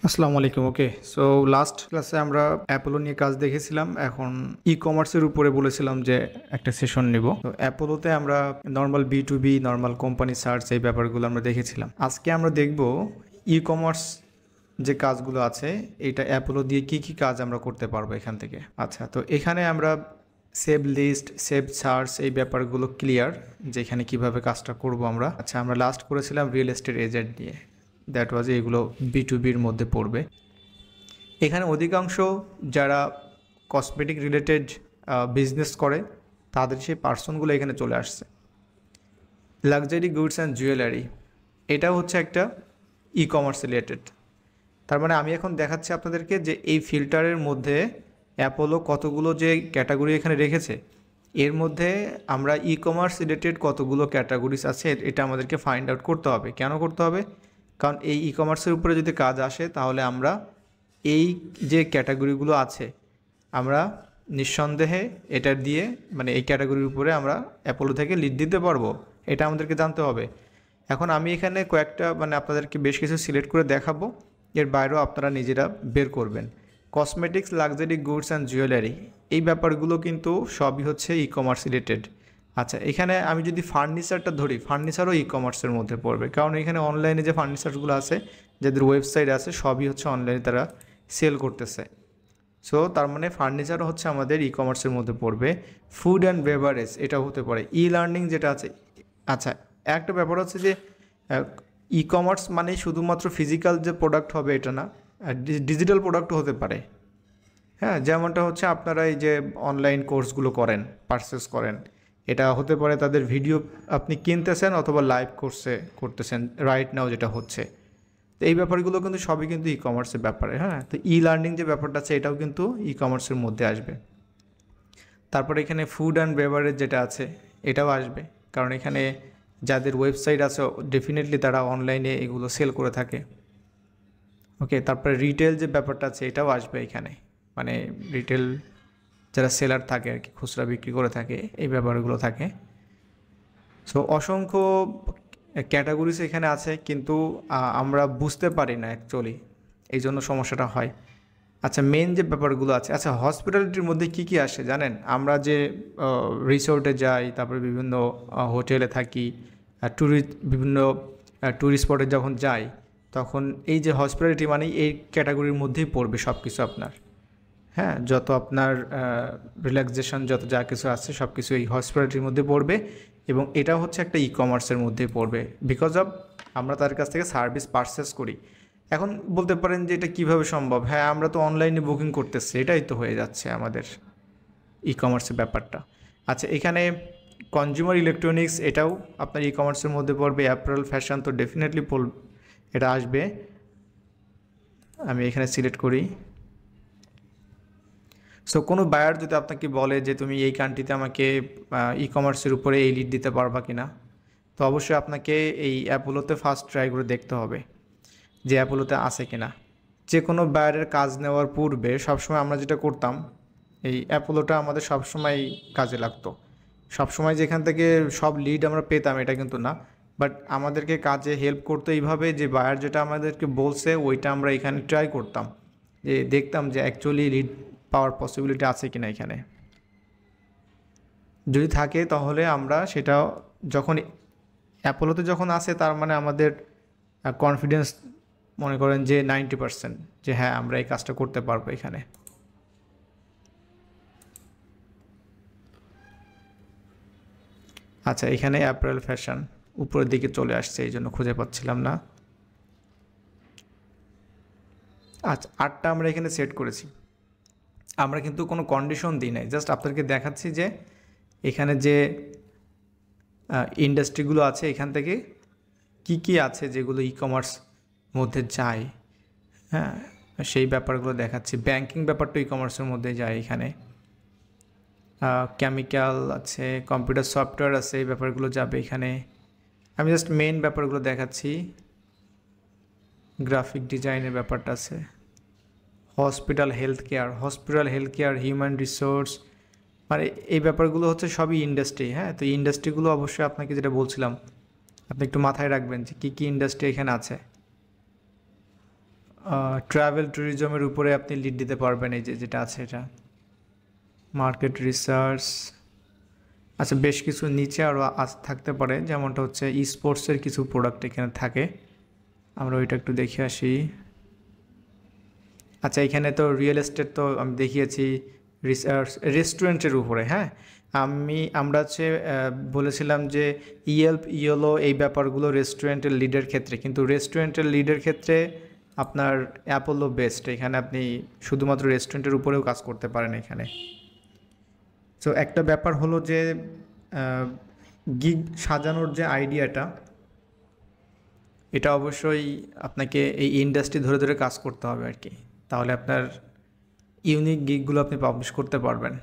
আসসালামু আলাইকুম। ওকে, so last ক্লাসে আমরা অ্যাপোলো নিয়ে কাজ দেখেছিলাম। এখন ই কমার্সের উপরে বলেছিলাম যে একটা সেশন নিব। তো অ্যাপোলোতে আমরা normal be normal company search এই ব্যাপারগুলো আমরা দেখেছিলাম। আজকে আমরা দেখব ই কমার্স যে কাজগুলো আছে এটা অ্যাপোলো দিয়ে কি কি কাজ আমরা করতে পারবো এখান থেকে। আচ্ছা, তো এখানে আমরা সেভ লিস্ট, সেভ সার্চ এই ব্যাপারগুলো ক্লিয়ার, যে এখানে কীভাবে কাজটা করব আমরা। আচ্ছা, আমরা লাস্ট করেছিলাম রিয়েল এস্টেট এজেন্ট নিয়ে, দ্যাট ওয়াজ এগুলো বির মধ্যে পড়বে। এখানে অধিকাংশ যারা কসমেটিক রিলেটেড বিজনেস করে তাদের সেই পার্সনগুলো এখানে চলে আসছে। লাক্সারি গুডস অ্যান্ড জুয়েলারি, এটা হচ্ছে একটা ই কমার্স রিলেটেড। তার মানে আমি এখন দেখাচ্ছি আপনাদেরকে যে এই ফিল্টারের মধ্যে অ্যাপোলো কতগুলো যে ক্যাটাগরি এখানে রেখেছে, এর মধ্যে আমরা ই কমার্স রিলেটেড কতগুলো ক্যাটাগরিজ আছে এটা আমাদেরকে ফাইন্ড আউট করতে হবে। কেন করতে হবে? কারণ এই ই কমার্সের উপরে যদি কাজ আসে তাহলে আমরা এই যে ক্যাটাগরিগুলো আছে আমরা নিঃসন্দেহে এটার দিয়ে মানে এই ক্যাটাগরির উপরে আমরা অ্যাপোলো থেকে লিড দিতে পারবো, এটা আমাদেরকে জানতে হবে। এখন আমি এখানে কয়েকটা মানে আপনাদেরকে বেশ কিছু সিলেক্ট করে দেখাবো, এর বাইরেও আপনারা নিজেরা বের করবেন। Cosmetics, luxury goods and jewellery, এই ব্যাপারগুলো কিন্তু সবই হচ্ছে ই কমার্স রিলেটেড। আচ্ছা, এখানে আমি যদি ফার্নিচারটা ধরি, ফার্নিচারও ই কমার্সের মধ্যে পড়বে, কারণ এখানে অনলাইনে যে ফার্নিচারগুলো আছে, যাদের ওয়েবসাইট আছে, সবই হচ্ছে অনলাইনে তারা সেল করতেছে। সো তার মানে ফার্নিচারও হচ্ছে আমাদের ই কমার্সের মধ্যে পড়বে। ফুড অ্যান্ড বেভারেজ, এটাও হতে পারে। ই লার্নিং যেটা আছে। আচ্ছা, একটা ব্যাপার হচ্ছে যে ই কমার্স মানে শুধুমাত্র ফিজিক্যাল যে প্রোডাক্ট হবে এটা না, ডিজিটাল প্রোডাক্টও হতে পারে। হ্যাঁ, যেমনটা হচ্ছে আপনারা এই যে অনলাইন কোর্সগুলো করেন, পারচেস করেন, এটা হতে পারে তাদের ভিডিও আপনি কিনতেছেন অথবা লাইভ কোর্সে করতেছেন রাইট নাও যেটা হচ্ছে। তো এই ব্যাপারগুলো কিন্তু সবই কিন্তু ই কমার্সের ব্যাপারে। হ্যাঁ, তো ই লার্নিং যে ব্যাপারটা আছে এটাও কিন্তু ই কমার্সের মধ্যে আসবে। তারপরে এখানে ফুড অ্যান্ড বেভারেজ যেটা আছে এটাও আসবে, কারণ এখানে যাদের ওয়েবসাইট আছে ডেফিনেটলি তারা অনলাইনে এগুলো সেল করে থাকে। ওকে, তারপরে রিটেল যে ব্যাপারটা আছে এটাও আসবে এখানে, মানে রিটেল যারা সেলার থাকে আর কি, খুচরা বিক্রি করে থাকে, এই ব্যাপারগুলো থাকে। সো অসংখ্য ক্যাটাগরিজ এখানে আছে, কিন্তু আমরা বুঝতে পারি না অ্যাকচুয়ালি, এই জন্য সমস্যাটা হয়। আচ্ছা, মেন যে ব্যাপারগুলো আছে, আচ্ছা হসপিটালিটির মধ্যে কি কি আসে জানেন? আমরা যে রিসোর্টে যাই, তারপরে বিভিন্ন হোটেলে থাকি, বিভিন্ন ট্যুরিস্ট স্পটে যখন যাই, তখন এই যে হসপিটালিটি মানে এই ক্যাটাগরির মধ্যেই পড়বে সব কিছু আপনার। হ্যাঁ, যত আপনার রিল্যাক্সেশন যত যা কিছু আছে সব কিছু এই হসপিটালিটির মধ্যে পড়বে, এবং এটা হচ্ছে একটা ই কমার্সের মধ্যেই পড়বে, বিকজ অফ আমরা তার কাছ থেকে সার্ভিস পারচেস করি। এখন বলতে পারেন যে এটা কীভাবে সম্ভব? হ্যাঁ, আমরা তো অনলাইনে বুকিং করতেছি, এটাই তো হয়ে যাচ্ছে আমাদের ই কমার্সের ব্যাপারটা। আচ্ছা, এখানে কনজিউমার ইলেকট্রনিক্স, এটাও আপনার ই কমার্সের মধ্যে পড়বে। অ্যাপারেল, ফ্যাশন তো ডেফিনেটলি এটা আসবে। আমি এখানে সিলেক্ট করি। সো কোনো বায়ার যদি আপনাকে বলে যে তুমি এই কান্ট্রিতে আমাকে ই কমার্সের উপরে এই লিড দিতে পারবা কি না, তো অবশ্যই আপনাকে এই অ্যাপোলোতে ফার্স্ট ট্রাই করে দেখতে হবে যে অ্যাপোলোতে আছে কিনা। যে কোনো বায়ারের কাজ নেওয়ার পূর্বে সবসময় আমরা যেটা করতাম, এই অ্যাপোলোটা আমাদের সবসময় কাজে লাগতো। সবসময় যেখান থেকে সব লিড আমরা পেতাম এটা কিন্তু না, বাট আমাদেরকে কাজে হেল্প করতো এইভাবে যে বায়ার যেটা আমাদেরকে বলছে ওইটা আমরা এখানে ট্রাই করতাম, যে দেখতাম যে অ্যাকচুয়ালি লিড পাওয়ার পসিবিলিটি আছে কিনা এখানে। যদি থাকে তাহলে আমরা সেটা যখন অ্যাপোলোতে যখন আসে তার মানে আমাদের কনফিডেন্স মনে করেন যে 90%, যে হ্যাঁ আমরা এই কাজটা করতে পারবো এখানে। আচ্ছা, এখানে অ্যাপারেল ফ্যাশন উপরের দিকে চলে আসছে, এই জন্য খুঁজে পাচ্ছিলাম না। আচ্ছা, 8টা আমরা এখানে সেট করেছি। আমরা কিন্তু কোনো কন্ডিশন দিই নাই, জাস্ট আপনাদেরকে দেখাচ্ছি যে এখানে যে ইন্ডাস্ট্রিগুলো আছে এখান থেকে কি কি আছে যেগুলো ই কমার্স মধ্যে যায়। হ্যাঁ, সেই ব্যাপারগুলো দেখাচ্ছি। ব্যাংকিং ব্যাপারটা ই কমার্সের মধ্যে যায় এখানে। কেমিক্যাল আছে, কম্পিউটার সফটওয়্যার আছে, এই ব্যাপারগুলো যাবে এখানে। আমি জাস্ট মেইন ব্যাপারগুলো দেখাচ্ছি। গ্রাফিক ডিজাইনের ব্যাপারটা আছে। Hospital health care, human resource, মানে এই ব্যাপারগুলো হচ্ছে সবই ইন্ডাস্ট্রি। হ্যাঁ, তো ইন্ডাস্ট্রিগুলো অবশ্যই আপনাকে যেটা বলছিলাম আপনি একটু মাথায় রাখবেন যে কী কী ইন্ডাস্ট্রি এখানে আছে। ট্রাভেল ট্যুরিজমের উপরে আপনি লিড দিতে পারবেন, এই যে যেটা আছে এটা মার্কেট রিসার্চ। আচ্ছা, বেশ কিছু নিচে আরও থাকতে পারে, যেমনটা হচ্ছে ই স্পোর্টসের কিছু প্রোডাক্ট এখানে থাকে, আমরা ওইটা একটু দেখে আসি। আচ্ছা, এখানে তো রিয়েল এস্টেট তো আমি দেখিয়েছি, রিসার্চ রেস্টুরেন্টের উপরে। হ্যাঁ, আমরা হচ্ছে বলেছিলাম যে ইয়েলপ ইয়েলো এই ব্যাপারগুলো রেস্টুরেন্টের লিডের ক্ষেত্রে, কিন্তু রেস্টুরেন্টের লিডের ক্ষেত্রে আপনার অ্যাপোলো বেস্ট। এখানে আপনি শুধুমাত্র রেস্টুরেন্টের উপরেও কাজ করতে পারেন এখানে। সো একটা ব্যাপার হলো যে গিগ সাজানোর যে আইডিয়াটা, এটা অবশ্যই আপনাকে এই ইন্ডাস্ট্রি ধরে ধরে কাজ করতে হবে আর কি, তাহলে আপনার ইউনিক গিগগুলো আপনি পাবলিশ করতে পারবেন।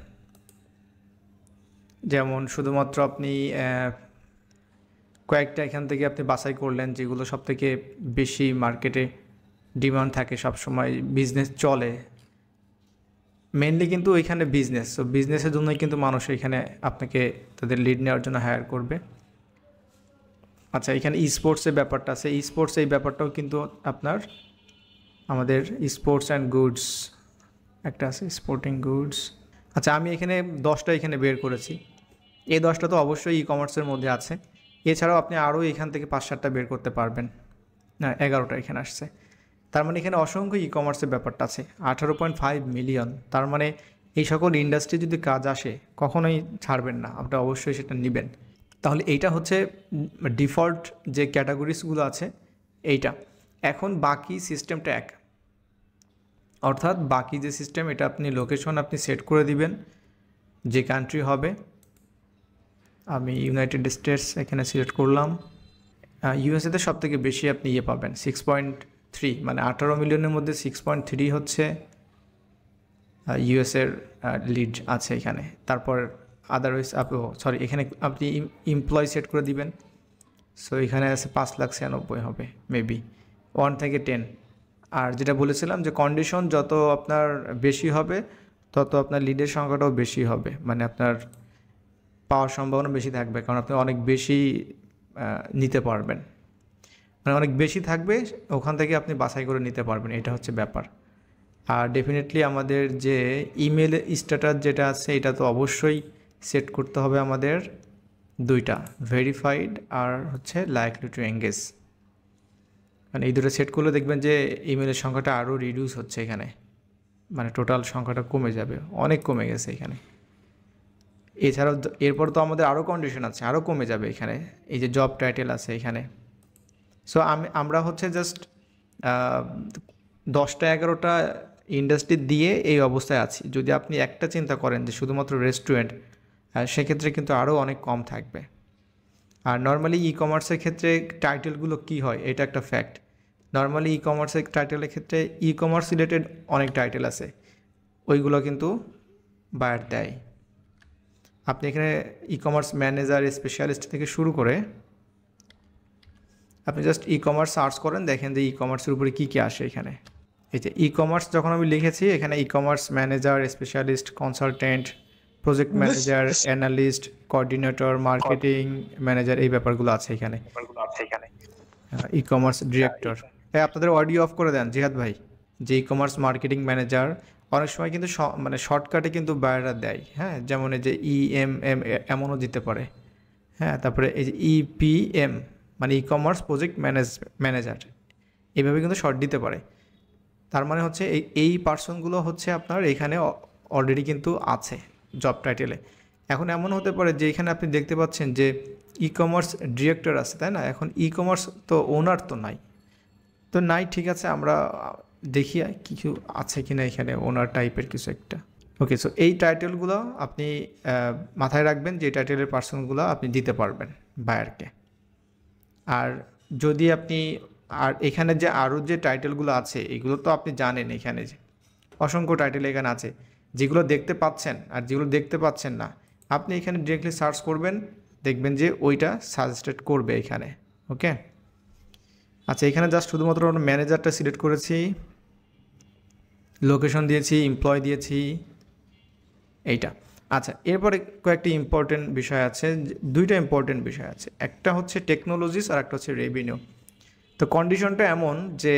যেমন শুধুমাত্র আপনি কয়েকটা এখান থেকে আপনি বাছাই করলেন যেগুলো সব থেকে বেশি মার্কেটে ডিমান্ড থাকে, সবসময় বিজনেস চলে মেনলি, কিন্তু ওইখানে বিজনেস, সো বিজনেসের জন্যই কিন্তু মানুষ এখানে আপনাকে তাদের লিড নেওয়ার জন্য হায়ার করবে। আচ্ছা, এখানে ই স্পোর্টসের ব্যাপারটা আছে, ই স্পোর্টস এই ব্যাপারটাও কিন্তু আপনার আমাদের স্পোর্টস অ্যান্ড গুডস একটা আছে, স্পোর্টিং গুডস। আচ্ছা, আমি এখানে 10টা এখানে বের করেছি, এই 10টা তো অবশ্যই ই কমার্সের মধ্যে আছে, এছাড়াও আপনি আরও এখান থেকে 5-7টা বের করতে পারবেন। না, 11টা এখানে আসছে, তার মানে এখানে অসংখ্য ই কমার্সের ব্যাপারটা আছে, 18.5 মিলিয়ন। তার মানে এই সকল ইন্ডাস্ট্রি যদি কাজ আসে কখনোই ছাড়বেন না, আপনি অবশ্যই সেটা নেবেন। তাহলে এইটা হচ্ছে ডিফল্ট যে ক্যাটাগরিজগুলো আছে এইটা। এখন বাকি সিস্টেমটা এক, অর্থাৎ বাকি যে সিস্টেম, এটা আপনি লোকেশন আপনি সেট করে দিবেন যে কান্ট্রি হবে। আমি ইউনাইটেড স্টেটস এখানে সিলেক্ট করলাম। ইউএসএতে সব থেকে বেশি আপনি পাবেন 6.3, মানে 18 মিলিয়নের মধ্যে 6.3 হচ্ছে ইউএসের লিড আছে এখানে। তারপর আদারওয়াইজ সরি, এখানে আপনি এমপ্লয় সেট করে দিবেন। সো এখানে আছে 5,96,000 হবে মেবি 1 থেকে 10। আর যেটা বলেছিলাম যে কন্ডিশন যত আপনার বেশি হবে তত আপনার লিডের সংখ্যাটাও বেশি হবে, মানে আপনার পাওয়ার সম্ভাবনা বেশি থাকবে, কারণ আপনি অনেক বেশি নিতে পারবেন, মানে অনেক বেশি থাকবে, ওখান থেকে আপনি বাছাই করে নিতে পারবেন, এটা হচ্ছে ব্যাপার। আর ডেফিনেটলি আমাদের যে ইমেল স্ট্যাটাস যেটা আছে এটা তো অবশ্যই সেট করতে হবে আমাদের 2টা, ভেরিফাইড আর হচ্ছে লাইকলি টু এঙ্গেজ। মানে এই দুটো সেট করলে দেখবেন যে ইমেলের সংখ্যাটা আরও রিডিউস হচ্ছে এখানে, মানে টোটাল সংখ্যাটা কমে যাবে, অনেক কমে গেছে এখানে। এছাড়াও এরপর তো আমাদের আরও কন্ডিশন আছে, আরও কমে যাবে এখানে, এই যে জব টাইটেল আছে এখানে। সো আমরা হচ্ছে জাস্ট 10টা 11টা ইন্ডাস্ট্রি দিয়ে এই অবস্থায় আছি। যদি আপনি একটা চিন্তা করেন যে শুধুমাত্র রেস্টুরেন্ট, সেক্ষেত্রে কিন্তু আরও অনেক কম থাকবে। আর নর্মালি ই কমার্সের ক্ষেত্রে টাইটেলগুলো কী হয় এটা একটা ফ্যাক্ট। নর্মালি ই কমার্সের টাইটেলের ক্ষেত্রে ই কমার্স রিলেটেড অনেক টাইটেল আছে, ওইগুলো কিন্তু বায়ার দেয়। আপনি এখানে ই কমার্স ম্যানেজার স্পেশালিস্ট থেকে শুরু করে আপনি জাস্ট ই কমার্স সার্চ করেন, দেখেন যে ই কমার্সের উপরে কী কী আসে এখানে। এই যে ই কমার্স যখন আমি লিখেছি, এখানে e commerce manager, specialist, consultant, project manager, analyst, coordinator, marketing manager, এই ব্যাপারগুলো আছে এখানে। ই কমার্স ডিরেক্টর, আপনাদের অডিও অফ করে দেন জিহাদ ভাই। যে ই কমার্স মার্কেটিং ম্যানেজার অনেক সময় কিন্তু মানে শর্টকাটে কিন্তু বায়াররা দেয়, হ্যাঁ, যেমন এই যে ইএমএম এমনও দিতে পারে, হ্যাঁ। তারপরে এই যে ইপিএম মানে ই কমার্স প্রজেক্ট ম্যানেজার, এইভাবে কিন্তু শর্ট দিতে পারে। তার মানে হচ্ছে এই পার্সনগুলো হচ্ছে আপনার এখানে অলরেডি কিন্তু আছে জব টাইটেলে। এখন এমন হতে পারে যে এখানে আপনি দেখতে পাচ্ছেন যে ই কমার্স ডিরেক্টর আছে, তাই না? এখন ই কমার্স তো ওনার তো নাই, ঠিক আছে, আমরা দেখি কিছু আছে কিনা এখানে ওনার টাইপের কিছু একটা। ওকে, সো এই টাইটেলগুলো আপনি মাথায় রাখবেন যে এই টাইটেলের পার্সনগুলো আপনি দিতে পারবেন বায়ারকে। আর যদি আপনি এখানে যে আরও যে টাইটেলগুলো আছে এগুলো তো আপনি জানেন, এখানে যে অসংখ্য টাইটেল এখানে আছে, যেগুলো দেখতে পাচ্ছেন আর যেগুলো দেখতে পাচ্ছেন না, আপনি এখানে ডিরেক্টলি সার্চ করবেন, দেখবেন যে ওইটা সাজেস্টেড করবে এখানে। ওকে, আচ্ছা, এখানে জাস্ট শুধুমাত্র ম্যানেজারটা সিলেক্ট করেছি, লোকেশন দিয়েছি, এমপ্লয় দিয়েছি, এইটা। আচ্ছা, এরপরে কয়েকটি ইম্পর্টেন্ট বিষয় আছে, 2টা ইম্পর্টেন্ট বিষয় আছে, একটা হচ্ছে টেকনোলজিস আর একটা হচ্ছে রেভিনিউ। তো কন্ডিশনটা এমন যে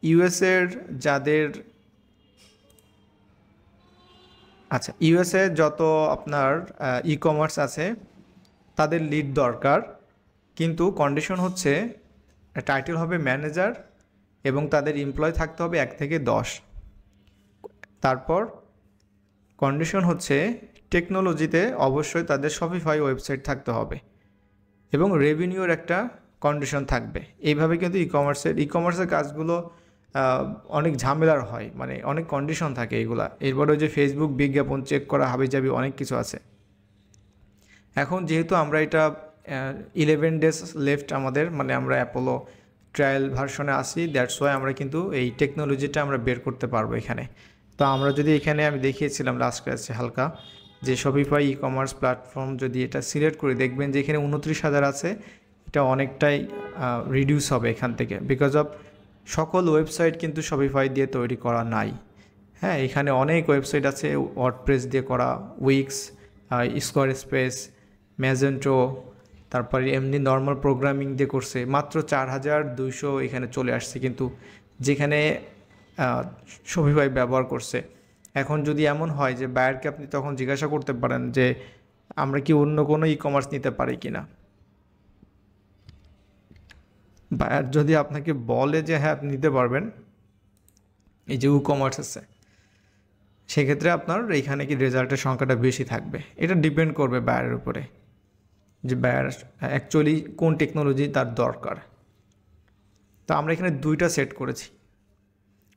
ইউএসের যাদের আচ্ছা ইউএসএ যত আপনার ই কমার্স আছে তাদের লিড দরকার, কিন্তু কন্ডিশন হচ্ছে টাইটেল হবে ম্যানেজার এবং তাদের এমপ্লয় থাকতে হবে 1 থেকে 10। তারপর কন্ডিশন হচ্ছে টেকনোলজিতে অবশ্যই তাদের শপিফাই ওয়েবসাইট থাকতে হবে এবং রেভিনিউর একটা কন্ডিশন থাকবে। এইভাবে কিন্তু ই কমার্সের কাজগুলো অনেক ঝামেলার হয়, মানে অনেক কন্ডিশন থাকে এইগুলা। এরপরে যে ফেসবুক বিজ্ঞাপন চেক করা হাবিজাবি অনেক কিছু আছে। এখন যেহেতু আমরা এটা 11 ডেজ লেফট আমাদের, মানে আমরা অ্যাপোলো ট্রায়াল ভার্সনে আসি, দ্যাটস ওয়াই আমরা কিন্তু এই টেকনোলজিটা আমরা বের করতে পারবো এখানে। তো আমরা যদি এখানে আমি দেখিয়েছিলাম লাস্ট ক্লাসে হালকা যে শপিফাই ই কমার্স প্ল্যাটফর্ম যদি এটা সিলেক্ট করে দেখবেন যে এখানে 29,000 আছে, এটা অনেকটাই রিডিউস হবে এখান থেকে, বিকজ অফ সকল ওয়েবসাইট কিন্তু শপিফাই দিয়ে তৈরি করা নাই। হ্যাঁ, এখানে অনেক ওয়েবসাইট আছে ওয়ার্ডপ্রেস দিয়ে করা, উইক্স, স্কোয়ারস্পেস, ম্যাজেন্টো, তারপরে এমনি নর্মাল প্রোগ্রামিং দিয়ে করছে। মাত্র 4,200 এখানে চলে আসছে, কিন্তু যেখানে শপিফাই ব্যবহার করছে। এখন যদি এমন হয় যে বায়ারকে আপনি তখন জিজ্ঞাসা করতে পারেন যে আমরা কি অন্য কোনো ই কমার্স নিতে পারি কিনা, বায়ার যদি আপনাকে বলে যে হ্যাঁ আপনি নিতে পারবেন এই যে ই কমার্স আছে, সেক্ষেত্রে আপনার এইখানে কি রেজাল্টের সংখ্যাটা বেশি থাকবে। এটা ডিপেন্ড করবে বায়ারের উপরে যে বায়ার অ্যাকচুয়ালি কোন টেকনোলজি তার দরকার। তো আমরা এখানে 2টা সেট করেছি,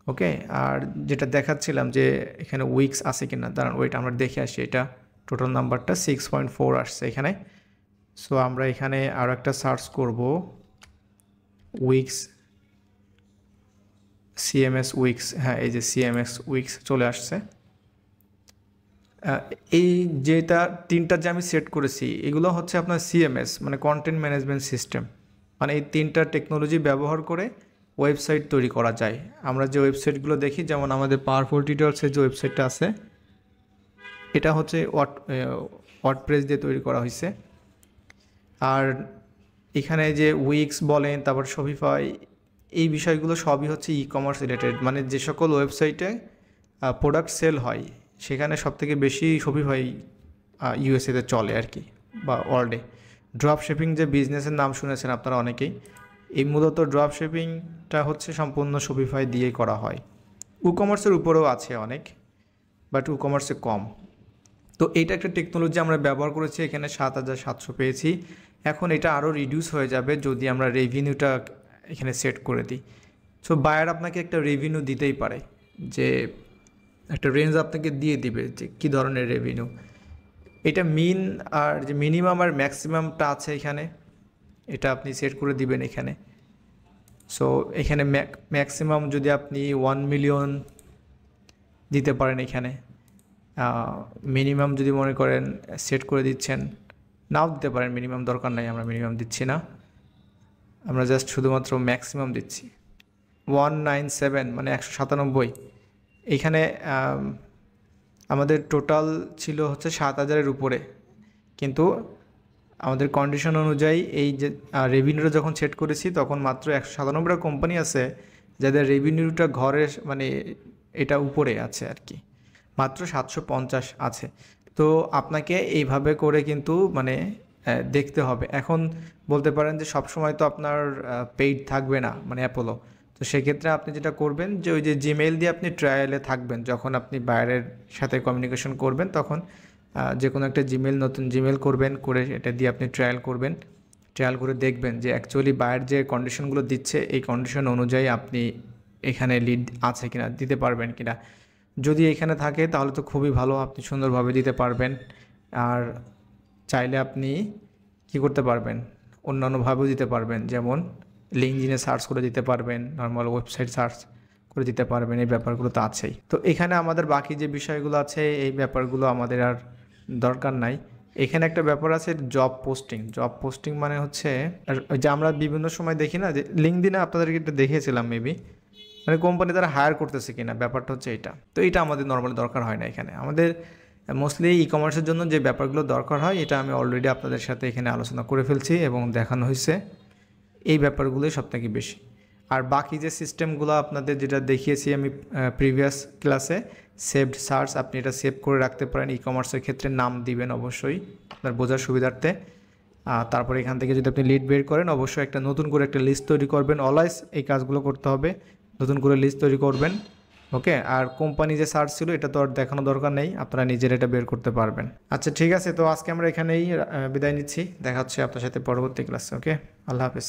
ওকে। আর যেটা দেখাচ্ছিলাম যে এখানে উইক্স আছে কিনা, দাঁড়ান ওইটা আমরা দেখে আসি। এটা টোটাল নাম্বারটা 6.4 আসছে এখানে। সো আমরা এখানে আরও একটা সার্চ করব, উইক্স, সিএমএস উইক্স। হ্যাঁ, এই যে সিএমএস উইক্স চলে আসছে। এই যেটা 3টা যে আমি সেট করেছি এগুলো হচ্ছে আপনার সিএমএস, মানে কন্টেন্ট ম্যানেজমেন্ট সিস্টেম। মানে এই 3টা টেকনোলজি ব্যবহার করে ওয়েবসাইট তৈরি করা যায়। আমরা যে ওয়েবসাইটগুলো দেখি, যেমন আমাদের পাওয়ারফুল টিউটোরিয়ালসের যে ওয়েবসাইটটা আছে, এটা হচ্ছে ওয়ার্ডপ্রেস দিয়ে তৈরি করা হয়েছে। আর এখানে যে উইক্স বলেন, তারপর শপিফাই, এই বিষয়গুলো সবই হচ্ছে ই কমার্স রিলেটেড। মানে যে সকল ওয়েবসাইটে প্রোডাক্ট সেল হয় সেখানে সবথেকে বেশি শপিফাই ইউএসএতে চলে আর কি, বা ওয়ার্ল্ডে। ড্রপ শিপিং যে বিজনেসের নাম শুনেছেন আপনারা অনেকেই, এই মূলত ড্রপ শিপিংটা হচ্ছে সম্পূর্ণ শপিফাই দিয়েই করা হয়। কমার্সের উপরেও আছে অনেক, বাট কমার্সে কম। তো এইটা একটা টেকনোলজি আমরা ব্যবহার করেছি, এখানে 7,700 পেয়েছি। এখন এটা আরও রিডিউস হয়ে যাবে যদি আমরা রেভিনিউটা এখানে সেট করে দিই। সো বায়ার আপনাকে একটা রেভিনিউ দিতেই পারে, যে একটা রেঞ্জ আপনাকে দিয়ে দিবে যে কী ধরনের রেভিনিউ। এটা মিন আর যে মিনিমাম আর ম্যাক্সিমামটা আছে এখানে, এটা আপনি সেট করে দিবেন এখানে। সো এখানে ম্যাক্সিমাম যদি আপনি 1 মিলিয়ন দিতে পারেন এখানে, মিনিমাম যদি মনে করেন সেট করে দিচ্ছেন, নাও দিতে পারেন, মিনিমাম দরকার নাই, আমরা মিনিমাম দিচ্ছি না, আমরা জাস্ট শুধুমাত্র ম্যাক্সিমাম দিচ্ছি 197, মানে 197। এইখানে আমাদের টোটাল ছিল হচ্ছে 7,000-এর উপরে, কিন্তু আমাদের কন্ডিশন অনুযায়ী এই যে রেভিনিউটা যখন সেট করেছি তখন মাত্র 197টা কোম্পানি আছে যাদের রেভিনিউটা ঘরে মানে এটা উপরে আছে আর কি, মাত্র 750 আছে। তো আপনাকে এইভাবে করে কিন্তু মানে দেখতে হবে। এখন বলতে পারেন যে সবসময় তো আপনার পেইড থাকবে না, মানে অ্যাপোলো। তো সেক্ষেত্রে আপনি যেটা করবেন যে ওই যে জিমেইল দিয়ে আপনি ট্রায়ালে থাকবেন, যখন আপনি বাইরের সাথে কমিউনিকেশন করবেন তখন যে কোনো একটা জিমেল, নতুন জিমেল করবেন, করে এটা দিয়ে আপনি ট্রায়াল করবেন। ট্রায়াল করে দেখবেন যে অ্যাকচুয়ালি বাইরের যে কন্ডিশনগুলো দিচ্ছে এই কন্ডিশন অনুযায়ী আপনি এখানে লিড আছে কিনা, দিতে পারবেন কিনা। যদি এখানে থাকে তাহলে তো খুবই ভালো, আপনি সুন্দরভাবে দিতে পারবেন। আর চাইলে আপনি কি করতে পারবেন, অন্যান্যভাবেও দিতে পারবেন, যেমন লিঙ্কডিনে সার্চ করে দিতে পারবেন, নর্মাল ওয়েবসাইট সার্চ করে দিতে পারবেন। এই ব্যাপারগুলো তো আছেই। তো এখানে আমাদের বাকি যে বিষয়গুলো আছে এই ব্যাপারগুলো আমাদের আর দরকার নাই। এখানে একটা ব্যাপার আছে জব পোস্টিং। জব পোস্টিং মানে হচ্ছে যে আমরা বিভিন্ন সময় দেখি না যে লিঙ্কডিনে আপনাদেরকে এটা দেখিয়েছিলাম মেবি, মানে কোম্পানি তারা হায়ার করতেছে কিনা, ব্যাপারটা হচ্ছে এটা। তো এটা আমাদের নর্মালি দরকার হয় না এখানে। আমাদের মোস্টলি ই কমার্সের জন্য যে ব্যাপারগুলো দরকার হয় এটা আমি অলরেডি আপনাদের সাথে এখানে আলোচনা করে ফেলছি এবং দেখানো হয়েছে। এই ব্যাপারগুলোই সবথেকে বেশি। আর বাকি যে সিস্টেমগুলো আপনাদের যেটা দেখিয়েছি আমি প্রিভিয়াস ক্লাসে, সেভড সার্চ, আপনি এটা সেভ করে রাখতে পারেন। ই কমার্সের ক্ষেত্রে নাম দিবেন অবশ্যই আপনার বোঝার সুবিধার্থে। তারপরে এখান থেকে যদি আপনি লিড বের করেন, অবশ্যই একটা নতুন করে একটা লিস্ট তৈরি করবেন। অলওয়েজ এই কাজগুলো করতে হবে, নতুন করে লিস্ট তৈরি করবেন। ওকে, আর কোম্পানি যে সার্চ ছিল এটা তো আর দেখানো দরকার নেই, আপনারা নিজের এটা বের করতে পারবেন। আচ্ছা ঠিক আছে, তো আজকে আমরা এখানেই বিদায় নিচ্ছি। দেখা হচ্ছে আপনার সাথে পরবর্তী ক্লাসে। ওকে, আল্লাহ হাফেজ।